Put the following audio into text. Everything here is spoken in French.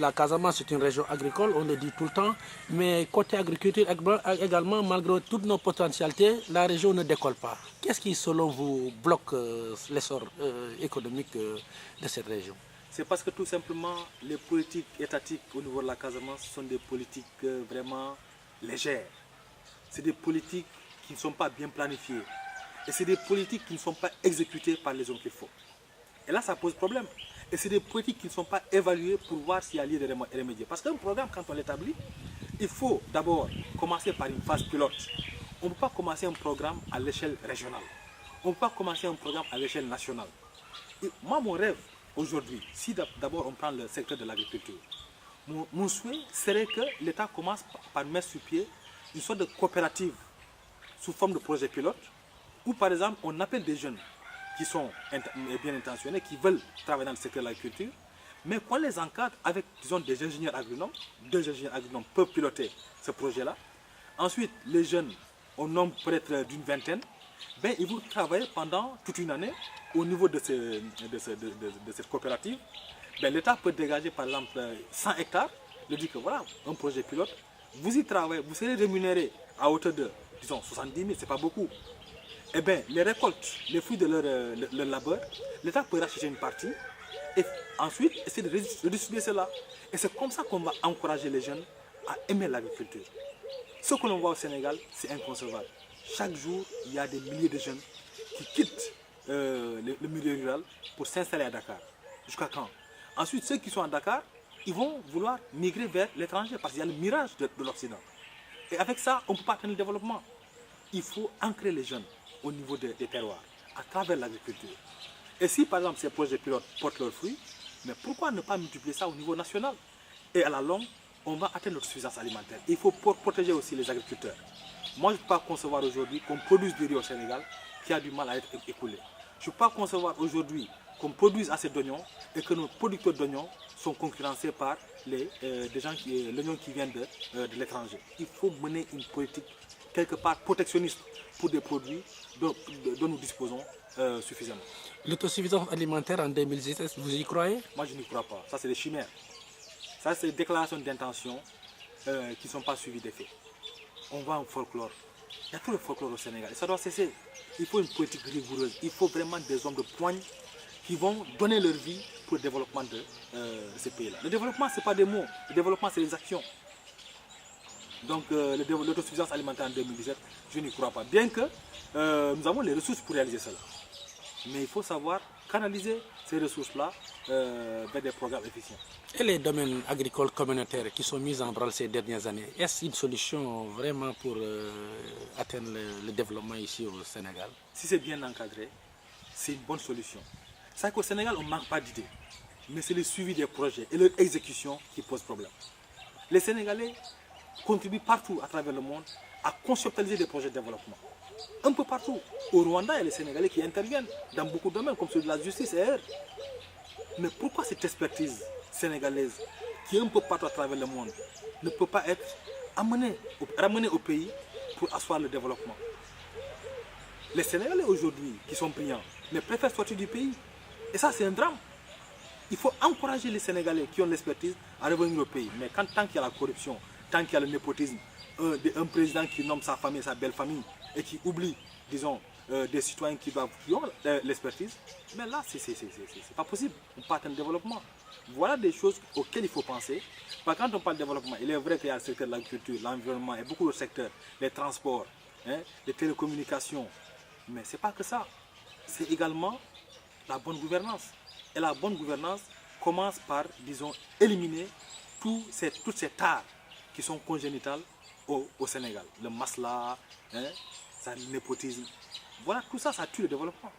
la Casamance est une région agricole, on le dit tout le temps, mais côté agriculture également, malgré toutes nos potentialités, la région ne décolle pas. Qu'est-ce qui, selon vous, bloque l'essor économique de cette région? C'est parce que tout simplement, les politiques étatiques au niveau de la Casamance sont des politiques vraiment légères. C'est des politiques qui ne sont pas bien planifiées. Et c'est des politiques qui ne sont pas exécutées par les hommes qu'il faut. Et là, ça pose problème. Et c'est des politiques qui ne sont pas évaluées pour voir s'il y a lieu de remédier. Parce qu'un programme, quand on l'établit, il faut d'abord commencer par une phase pilote. On ne peut pas commencer un programme à l'échelle régionale. On ne peut pas commencer un programme à l'échelle nationale. Et moi, mon rêve aujourd'hui, si d'abord on prend le secteur de l'agriculture, mon souhait serait que l'État commence par mettre sur pied une sorte de coopérative sous forme de projet pilote, où par exemple on appelle des jeunes qui sont bien intentionnés, qui veulent travailler dans le secteur de l'agriculture, mais qu'on les encadre avec, disons, des ingénieurs agronomes. 2 ingénieurs agronomes peuvent piloter ce projet-là. Ensuite, les jeunes, au nombre peut-être d'une vingtaine, ben, ils vont travailler pendant toute une année au niveau de cette coopérative. Ben, l'État peut dégager par exemple 100 hectares, lui dire que voilà, un projet pilote, vous y travaillez, vous serez rémunéré à hauteur de, disons, 70 000, c'est pas beaucoup. Eh bien, les récoltes, les fruits de leur labeur, l'État peut racheter une partie et ensuite essayer de redistribuer cela. Et c'est comme ça qu'on va encourager les jeunes à aimer l'agriculture. Ce que l'on voit au Sénégal, c'est inconcevable. Chaque jour, il y a des milliers de jeunes qui quittent le milieu rural pour s'installer à Dakar. Jusqu'à quand? Ensuite, ceux qui sont à Dakar, ils vont vouloir migrer vers l'étranger parce qu'il y a le mirage de l'Occident. Et avec ça, on ne peut pas atteindre le développement. Il faut ancrer les jeunes au niveau des terroirs, à travers l'agriculture. Et si par exemple ces projets pilotes portent leurs fruits, mais pourquoi ne pas multiplier ça au niveau national? Et à la longue, on va atteindre notre suffisance alimentaire. Il faut protéger aussi les agriculteurs. Moi, je ne peux pas concevoir aujourd'hui qu'on produise du riz au Sénégal qui a du mal à être écoulé. Je ne peux pas concevoir aujourd'hui qu'on produise assez d'oignons et que nos producteurs d'oignons sont concurrencés par l'oignon qui vient de l'étranger. Il faut mener une politique quelque part protectionniste pour des produits dont nous disposons suffisamment. L'autosuffisance alimentaire en 2017, vous y croyez? Moi, je n'y crois pas. Ça, c'est des chimères. Ça, c'est des déclarations d'intention qui ne sont pas suivies des faits. On voit un folklore. Il y a tout le folklore au Sénégal. Et ça doit cesser. Il faut une politique rigoureuse. Il faut vraiment des hommes de poigne qui vont donner leur vie pour le développement de ces pays-là. Le développement, ce n'est pas des mots. Le développement, c'est des actions. Donc, l'autosuffisance alimentaire en 2017, je n'y crois pas. Bien que nous avons les ressources pour réaliser cela. Mais il faut savoir canaliser ces ressources-là vers des programmes efficients. Et les domaines agricoles communautaires qui sont mis en branle ces dernières années, est-ce une solution vraiment pour atteindre le développement ici au Sénégal? Si c'est bien encadré, c'est une bonne solution. C'est qu'au Sénégal, on ne manque pas d'idées. Mais c'est le suivi des projets et leur exécution qui pose problème. Les Sénégalais contribuent partout à travers le monde à conceptualiser des projets de développement. Un peu partout. Au Rwanda, il y a les Sénégalais qui interviennent dans beaucoup de domaines, comme celui de la justice et ailleurs. Mais pourquoi cette expertise sénégalaise, qui est un peu partout à travers le monde, ne peut pas être ramenée au pays pour asseoir le développement? Les Sénégalais aujourd'hui, qui sont brillants, mais préfèrent sortir du pays. Et ça, c'est un drame. Il faut encourager les Sénégalais qui ont l'expertise à revenir au pays. Mais tant qu'il y a la corruption, tant qu'il y a le népotisme, un président qui nomme sa famille, sa belle famille, et qui oublie, disons, des citoyens qui ont l'expertise, mais là, c'est pas possible. On peut atteindre le développement. Voilà des choses auxquelles il faut penser. Parce que quand on parle de développement, il est vrai qu'il y a le secteur de l'agriculture, l'environnement et beaucoup de secteurs, les transports, les télécommunications. Mais ce n'est pas que ça. C'est également la bonne gouvernance. Et la bonne gouvernance commence par, disons, éliminer toutes ces tares qui sont congénitales au Sénégal. Le masla, le népotisme. Voilà, tout ça, ça tue le développement.